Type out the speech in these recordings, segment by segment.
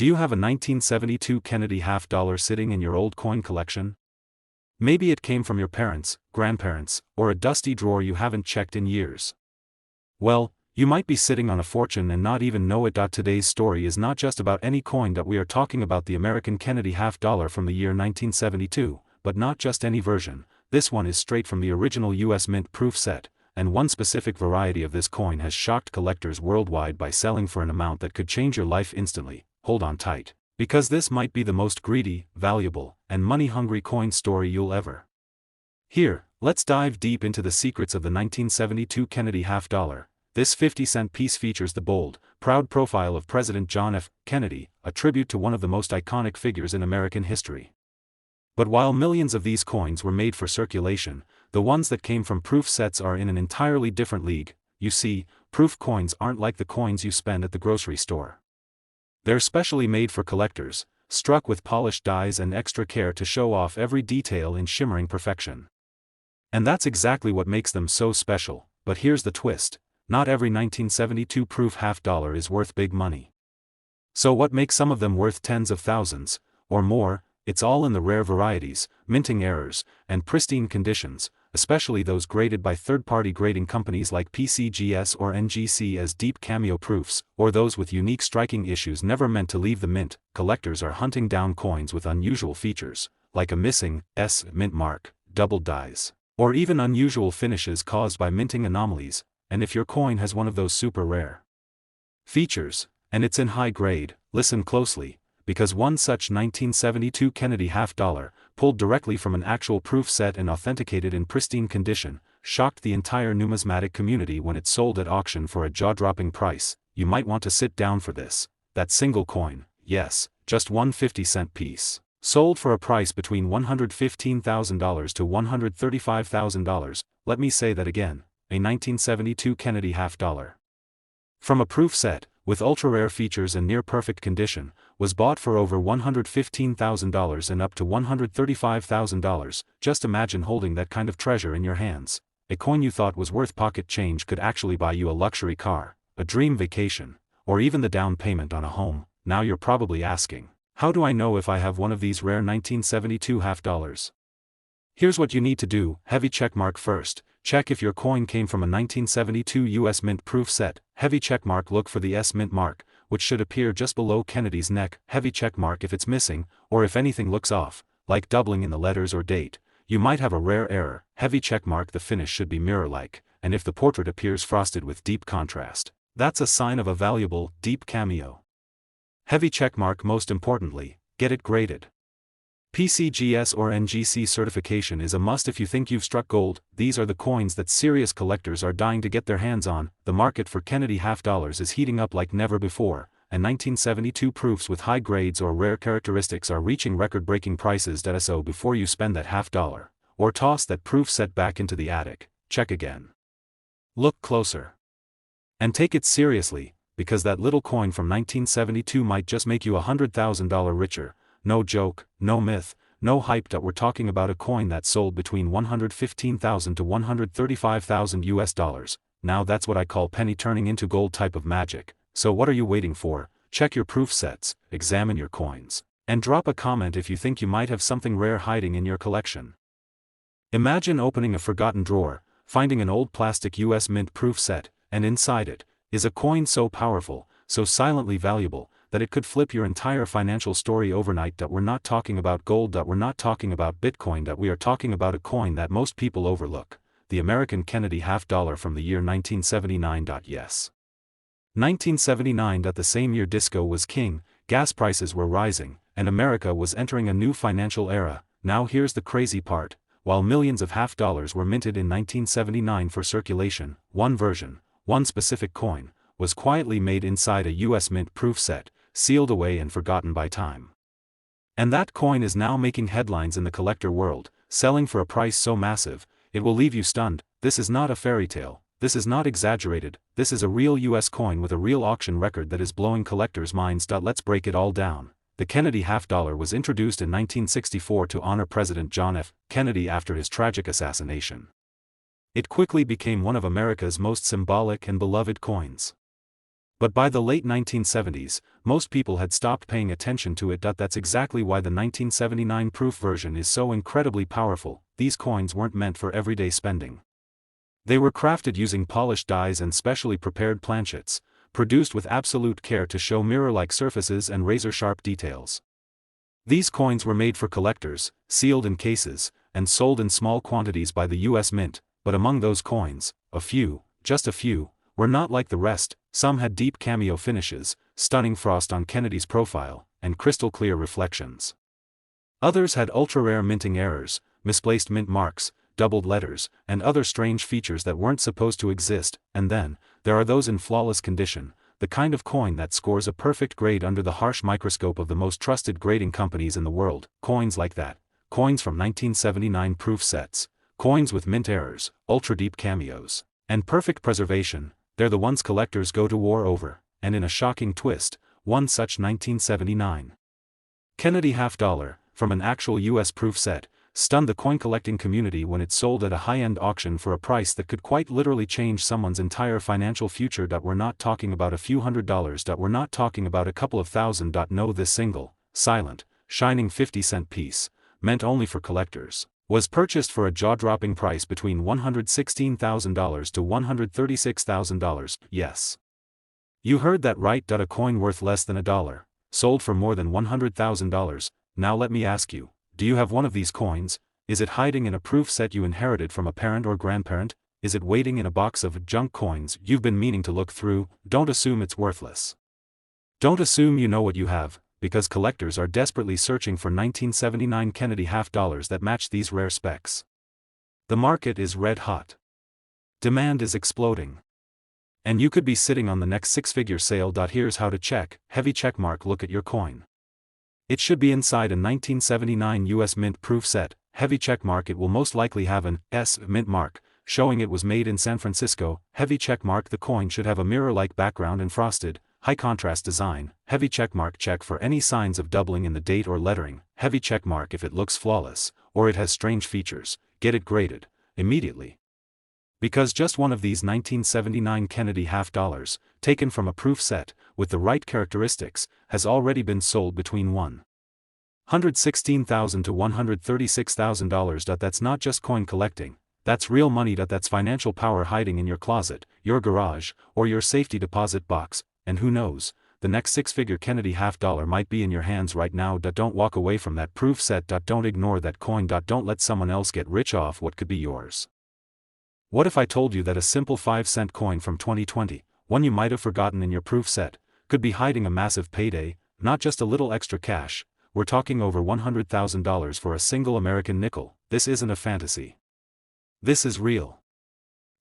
Do you have a 1972 Kennedy half-dollar sitting in your old coin collection? Maybe it came from your parents, grandparents, or a dusty drawer you haven't checked in years. Well, you might be sitting on a fortune and not even know it. Today's story is not just about any coin. We are talking about the American Kennedy half-dollar from the year 1972, but not just any version. This one is straight from the original U.S. Mint proof set, and one specific variety of this coin has shocked collectors worldwide by selling for an amount that could change your life instantly. Hold on tight, because this might be the most greedy, valuable, and money-hungry coin story you'll ever hear. Let's dive deep into the secrets of the 1972 Kennedy half-dollar. This 50-cent piece features the bold, proud profile of President John F. Kennedy, a tribute to one of the most iconic figures in American history. But while millions of these coins were made for circulation, the ones that came from proof sets are in an entirely different league. You see, proof coins aren't like the coins you spend at the grocery store. They're specially made for collectors, struck with polished dies and extra care to show off every detail in shimmering perfection. And that's exactly what makes them so special. But here's the twist: not every 1972 proof half-dollar is worth big money. So what makes some of them worth tens of thousands, or more? It's all in the rare varieties, minting errors, and pristine conditions, especially those graded by third-party grading companies like PCGS or NGC as deep cameo proofs, or those with unique striking issues never meant to leave the mint. Collectors are hunting down coins with unusual features, like a missing S mint mark, doubled dies, or even unusual finishes caused by minting anomalies. And if your coin has one of those super rare features, and it's in high grade, listen closely, because one such 1972 Kennedy half-dollar, pulled directly from an actual proof set and authenticated in pristine condition, shocked the entire numismatic community when it sold at auction for a jaw-dropping price. You might want to sit down for this. That single coin, yes, just one 50-cent piece, sold for a price between $115,000 to $135,000. Let me say that again: a 1972 Kennedy half-dollar from a proof set, with ultra-rare features and near-perfect condition, was bought for over $115,000 and up to $135,000. Just imagine holding that kind of treasure in your hands. A coin you thought was worth pocket change could actually buy you a luxury car, a dream vacation, or even the down payment on a home. Now you're probably asking, how do I know if I have one of these rare 1972 half-dollars? Here's what you need to do: heavy checkmark first. Check if your coin came from a 1972 U.S. Mint proof set. Heavy checkmark. Look for the S Mint mark, which should appear just below Kennedy's neck. Heavy checkmark if it's missing, or if anything looks off, like doubling in the letters or date. You might have a rare error. Heavy checkmark. The finish should be mirror-like, and if the portrait appears frosted with deep contrast, that's a sign of a valuable, deep cameo. Heavy checkmark. Most importantly, get it graded. PCGS or NGC certification is a must if you think you've struck gold. These are the coins that serious collectors are dying to get their hands on. The market for Kennedy half-dollars is heating up like never before, and 1972 proofs with high grades or rare characteristics are reaching record-breaking prices. So before you spend that half-dollar, or toss that proof set back into the attic, check again. Look closer. And take it seriously, because that little coin from 1972 might just make you $100,000 richer. No joke, no myth, no hype. We're talking about a coin that sold between $115,000 to $135,000 US. Now that's what I call penny turning into gold type of magic. So what are you waiting for? Check your proof sets, examine your coins, and drop a comment if you think you might have something rare hiding in your collection. Imagine opening a forgotten drawer, finding an old plastic U.S. Mint proof set, and inside it is a coin so powerful, so silently valuable, that it could flip your entire financial story overnight. We're not talking about gold. We're not talking about Bitcoin. We are talking about a coin that most people overlook: the American Kennedy half-dollar from the year 1979. Yes, 1979. The same year disco was king, gas prices were rising, and America was entering a new financial era. Now here's the crazy part: while millions of half-dollars were minted in 1979 for circulation, one version, one specific coin, was quietly made inside a U.S. Mint proof set, sealed away and forgotten by time. And that coin is now making headlines in the collector world, selling for a price so massive, it will leave you stunned. This is not a fairy tale, this is not exaggerated, this is a real U.S. coin with a real auction record that is blowing collectors' minds. Let's break it all down. The Kennedy half-dollar was introduced in 1964 to honor President John F. Kennedy after his tragic assassination. It quickly became one of America's most symbolic and beloved coins. But by the late 1970s, most people had stopped paying attention to it. That's exactly why the 1979 proof version is so incredibly powerful. These coins weren't meant for everyday spending. They were crafted using polished dies and specially prepared planchets, produced with absolute care to show mirror-like surfaces and razor-sharp details. These coins were made for collectors, sealed in cases, and sold in small quantities by the US Mint, but among those coins, a few, just a few, were not like the rest. Some had deep cameo finishes, stunning frost on Kennedy's profile, and crystal-clear reflections. Others had ultra-rare minting errors, misplaced mint marks, doubled letters, and other strange features that weren't supposed to exist. And then, there are those in flawless condition, the kind of coin that scores a perfect grade under the harsh microscope of the most trusted grading companies in the world. Coins like that, coins from 1979 proof sets, coins with mint errors, ultra-deep cameos, and perfect preservation, they're the ones collectors go to war over, and in a shocking twist, one such 1979 Kennedy $50, from an actual US proof set, stunned the coin-collecting community when it sold at a high-end auction for a price that could quite literally change someone's entire financial future. We're not talking about a few $100s. We're not talking about a couple of thousand. No, this single, silent, shining 50-cent piece, meant only for collectors, was purchased for a jaw-dropping price between $116,000 to $136,000. Yes. You heard that right. A coin worth less than $1, sold for more than $100,000. Now let me ask you, do you have one of these coins? Is it hiding in a proof set you inherited from a parent or grandparent? Is it waiting in a box of junk coins you've been meaning to look through? Don't assume it's worthless. Don't assume you know what you have, because collectors are desperately searching for 1979 Kennedy $50 that match these rare specs. The market is red hot. Demand is exploding. And you could be sitting on the next six-figure sale. Here's how to check. Heavy checkmark. Look at your coin. It should be inside a 1979 US Mint proof set. Heavy checkmark. It will most likely have an S mint mark, showing it was made in San Francisco. Heavy checkmark. The coin should have a mirror-like background and frosted, high-contrast design. Heavy checkmark. Check for any signs of doubling in the date or lettering. Heavy checkmark. If it looks flawless, or it has strange features, get it graded immediately. Because just one of these 1979 Kennedy $50, taken from a proof set, with the right characteristics, has already been sold between $116,000 to $136,000. That's not just coin collecting, that's real money. That's financial power hiding in your closet, your garage, or your safety deposit box. And who knows, the next six-figure Kennedy $50 might be in your hands right now. Don't walk away from that proof set. Don't ignore that coin. Don't let someone else get rich off what could be yours. What if I told you that a simple 5-cent coin from 2020, one you might have forgotten in your proof set, could be hiding a massive payday, not just a little extra cash? We're talking over $100,000 for a single American nickel. This isn't a fantasy. This is real.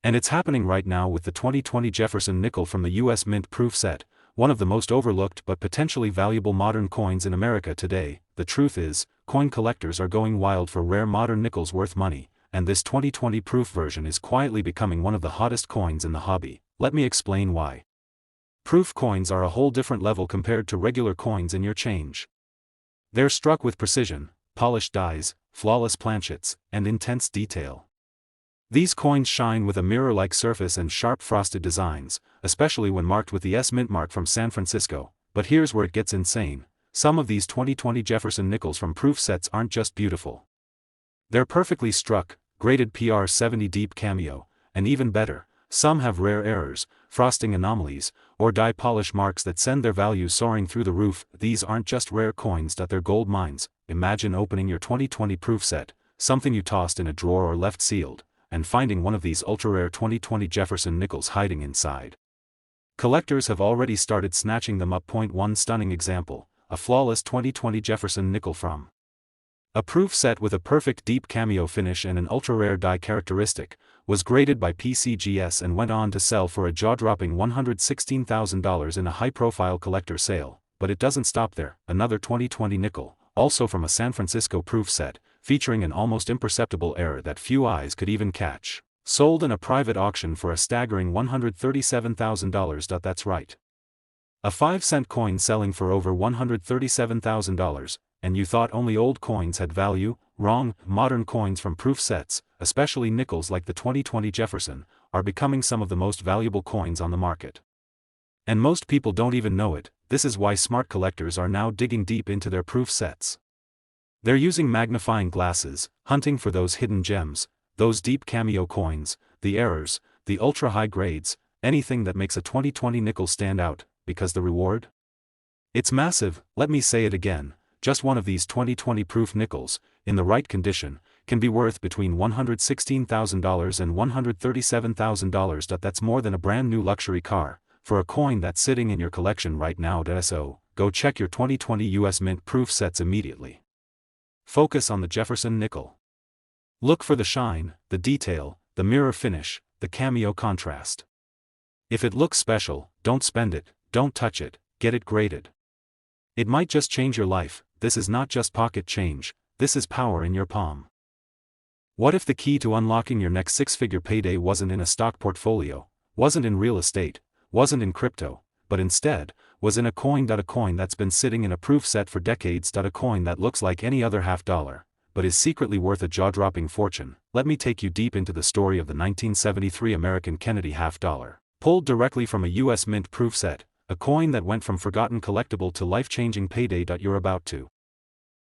And it's happening right now with the 2020 Jefferson nickel from the US Mint proof set, one of the most overlooked but potentially valuable modern coins in America today. The truth is, coin collectors are going wild for rare modern nickels worth money, and this 2020 proof version is quietly becoming one of the hottest coins in the hobby. Let me explain why. Proof coins are a whole different level compared to regular coins in your change. They're struck with precision, polished dies, flawless planchets, and intense detail. These coins shine with a mirror-like surface and sharp frosted designs, especially when marked with the S mint mark from San Francisco. But here's where it gets insane. Some of these 2020 Jefferson nickels from proof sets aren't just beautiful. They're perfectly struck, graded PR70 deep cameo, and even better, some have rare errors, frosting anomalies, or die polish marks that send their value soaring through the roof. These aren't just rare coins. They're gold mines. Imagine opening your 2020 proof set, something you tossed in a drawer or left sealed, and finding one of these ultra-rare 2020 Jefferson nickels hiding inside. Collectors have already started snatching them up. One stunning example, a flawless 2020 Jefferson nickel from a proof set with a perfect deep cameo finish and an ultra-rare die characteristic, was graded by PCGS and went on to sell for a jaw-dropping $116,000 in a high-profile collector sale. But it doesn't stop there. Another 2020 nickel, also from a San Francisco proof set, featuring an almost imperceptible error that few eyes could even catch, sold in a private auction for a staggering $137,000. That's right. A 5-cent coin selling for over $137,000. And you thought only old coins had value? Wrong. Modern coins from proof sets, especially nickels like the 2020 Jefferson, are becoming some of the most valuable coins on the market. And most people don't even know it. This is why smart collectors are now digging deep into their proof sets. They're using magnifying glasses, hunting for those hidden gems, those deep cameo coins, the errors, the ultra-high grades, anything that makes a 2020 nickel stand out, because the reward? It's massive. Let me say it again, just one of these 2020 proof nickels, in the right condition, can be worth between $116,000 and $137,000. That's more than a brand new luxury car. For a coin that's sitting in your collection right now. So, go check your 2020 US Mint proof sets immediately. Focus on the Jefferson nickel. Look for the shine, the detail, the mirror finish, the cameo contrast. If it looks special, don't spend it, don't touch it, get it graded. It might just change your life. This is not just pocket change, this is power in your palm. What if the key to unlocking your next six-figure payday wasn't in a stock portfolio, wasn't in real estate, wasn't in crypto, but instead, was in a coin? A coin that's been sitting in a proof set for decades. A coin that looks like any other $50, but is secretly worth a jaw-dropping fortune. Let me take you deep into the story of the 1973 American Kennedy $50, pulled directly from a US Mint proof set, a coin that went from forgotten collectible to life-changing payday. You're about to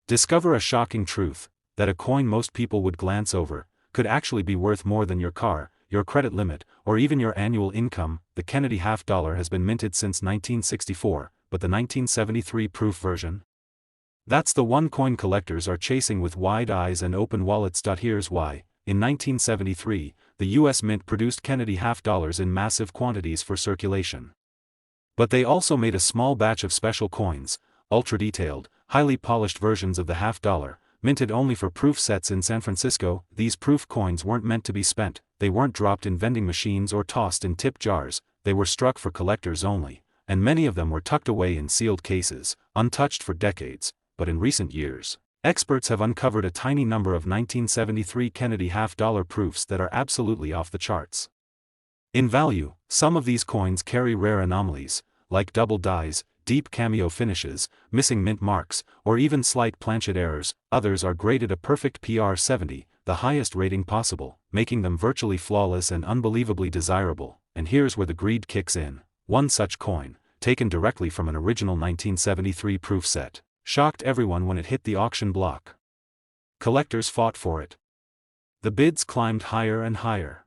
discover a shocking truth, that a coin most people would glance over, could actually be worth more than your car, your credit limit, or even your annual income. The Kennedy $50 has been minted since 1964, but the 1973 proof version? That's the one coin collectors are chasing with wide eyes and open wallets. Here's why. In 1973, the US Mint produced Kennedy $50 in massive quantities for circulation. But they also made a small batch of special coins, ultra-detailed, highly polished versions of the $50, minted only for proof sets in San Francisco. These proof coins weren't meant to be spent, they weren't dropped in vending machines or tossed in tip jars, they were struck for collectors only, and many of them were tucked away in sealed cases, untouched for decades. But in recent years, experts have uncovered a tiny number of 1973 Kennedy $50 proofs that are absolutely off the charts. In value, some of these coins carry rare anomalies, like double dies, deep cameo finishes, missing mint marks, or even slight planchet errors. Others are graded a perfect PR70, the highest rating possible, making them virtually flawless and unbelievably desirable. And here's where the greed kicks in. One such coin, taken directly from an original 1973 proof set, shocked everyone when it hit the auction block. Collectors fought for it. The bids climbed higher and higher.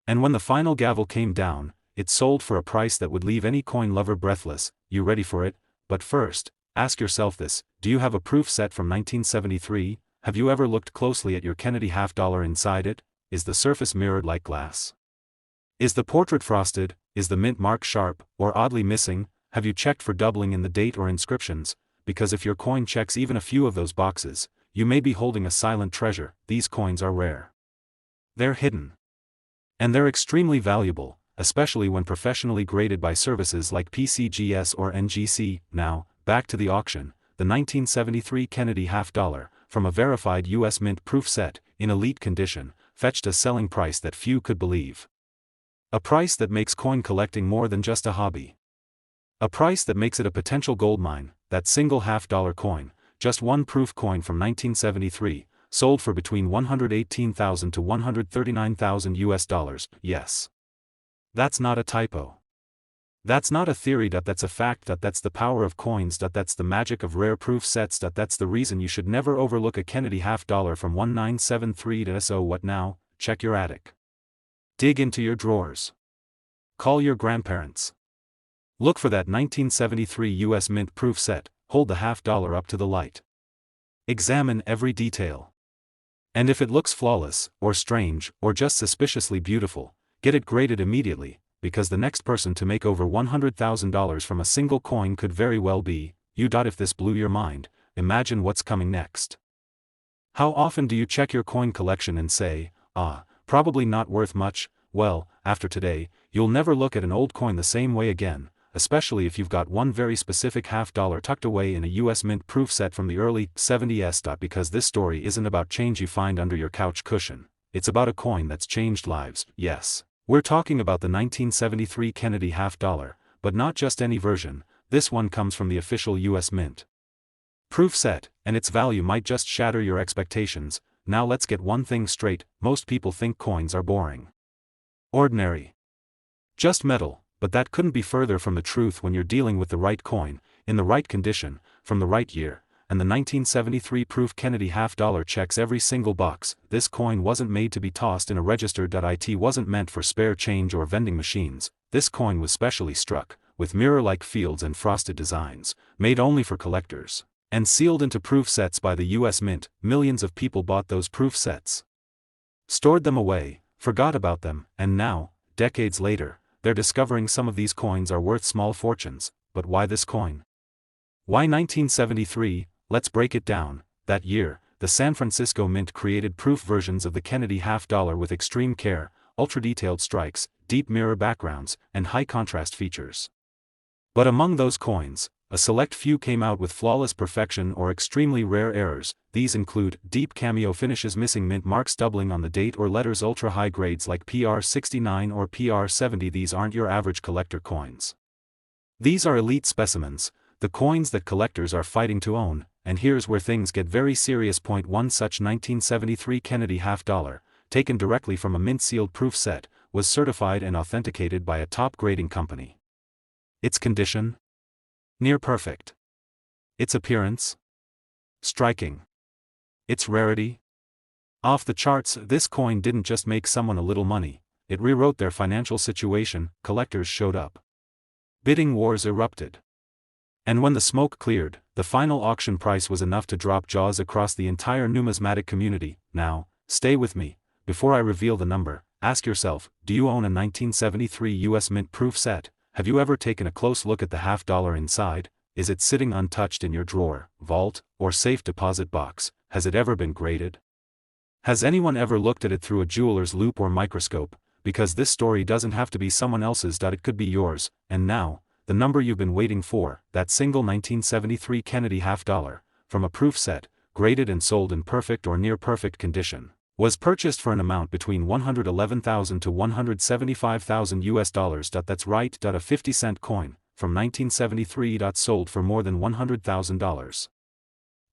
And when the final gavel came down, it sold for a price that would leave any coin lover breathless. You ready for it? But first, ask yourself this: do you have a proof set from 1973? Have you ever looked closely at your Kennedy $50 inside it? Is the surface mirrored like glass? Is the portrait frosted? Is the mint mark sharp, or oddly missing? Have you checked for doubling in the date or inscriptions? Because if your coin checks even a few of those boxes, you may be holding a silent treasure. These coins are rare. They're hidden. And they're extremely valuable, especially when professionally graded by services like PCGS or NGC. Now, back to the auction. The 1973 Kennedy $50, from a verified US Mint proof set, in elite condition, fetched a selling price that few could believe. A price that makes coin collecting more than just a hobby. A price that makes it a potential goldmine. That single $50 coin, just one proof coin from 1973, sold for between $118,000 to $139,000 US. Yes. That's not a typo. That's not a theory. That's a fact. That's the power of coins. That's the magic of rare proof sets. That's the reason you should never overlook a Kennedy $50 from 1973. So what now? Check your attic. Dig into your drawers. Call your grandparents. Look for that 1973 US Mint proof set. Hold the $50 up to the light. Examine every detail. And if it looks flawless, or strange, or just suspiciously beautiful, get it graded immediately, because the next person to make over $100,000 from a single coin could very well be you. If this blew your mind, imagine what's coming next. How often do you check your coin collection and say, probably not worth much? Well, after today, you'll never look at an old coin the same way again, especially if you've got one very specific $50 tucked away in a US Mint proof set from the early 70s. Because this story isn't about change you find under your couch cushion, it's about a coin that's changed lives. Yes. We're talking about the 1973 Kennedy $50, but not just any version. This one comes from the official US Mint proof set, and its value might just shatter your expectations. Now let's get one thing straight: most people think coins are boring, ordinary, just metal. But that couldn't be further from the truth when you're dealing with the right coin, in the right condition, from the right year, and the 1973 proof Kennedy half-dollar checks every single box. This coin wasn't made to be tossed in a register. It wasn't meant for spare change or vending machines. This coin was specially struck, with mirror-like fields and frosted designs, made only for collectors, and sealed into proof sets by the US Mint. Millions of people bought those proof sets, stored them away, forgot about them, and now, decades later, they're discovering some of these coins are worth small fortunes. But why this coin? Why 1973? Let's break it down. That year, the San Francisco Mint created proof versions of the Kennedy half-dollar with extreme care, ultra-detailed strikes, deep mirror backgrounds, and high-contrast features. But among those coins, a select few came out with flawless perfection or extremely rare errors. These include deep cameo finishes, missing mint marks, doubling on the date or letters, ultra-high grades like PR69 or PR70. These aren't your average collector coins. These are elite specimens, the coins that collectors are fighting to own, and here's where things get very serious. Point 1. Such 1973 Kennedy half-dollar, taken directly from a mint-sealed proof set, was certified and authenticated by a top grading company. Its condition? Near perfect. Its appearance? Striking. Its rarity? Off the charts. This coin didn't just make someone a little money, it rewrote their financial situation. Collectors showed up. Bidding wars erupted. And when the smoke cleared, the final auction price was enough to drop jaws across the entire numismatic community. Now, stay with me. Before I reveal the number, ask yourself, do you own a 1973 US Mint proof set? Have you ever taken a close look at the half-dollar inside? Is it sitting untouched in your drawer, vault, or safe deposit box? Has it ever been graded? Has anyone ever looked at it through a jeweler's loupe or microscope? Because this story doesn't have to be someone else's. It could be yours. And now, the number you've been waiting for, that single 1973 Kennedy half-dollar, from a proof set, graded and sold in perfect or near-perfect condition, was purchased for an amount between $111,000 to $175,000 US. That's right. A 50-cent coin, from 1973. Sold for more than $100,000.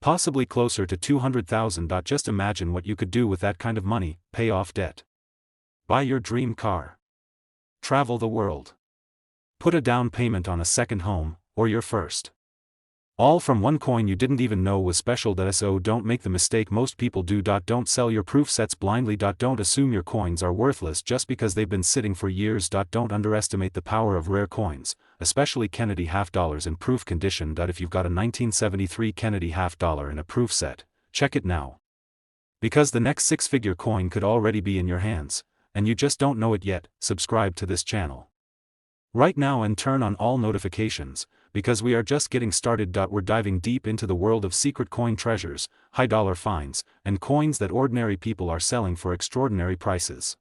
Possibly closer to $200,000. Just imagine what you could do with that kind of money: pay off debt, buy your dream car, travel the world, put a down payment on a second home, or your first. All from one coin you didn't even know was special. So don't make the mistake most people do. Don't sell your proof sets blindly. Don't assume your coins are worthless just because they've been sitting for years. Don't underestimate the power of rare coins, especially Kennedy half-dollars in proof condition. If you've got a 1973 Kennedy half-dollar in a proof set, check it now. Because the next six-figure coin could already be in your hands, and you just don't know it yet. Subscribe to this channel right now and turn on all notifications, because we are just getting started. We're diving deep into the world of secret coin treasures, high dollar finds, and coins that ordinary people are selling for extraordinary prices.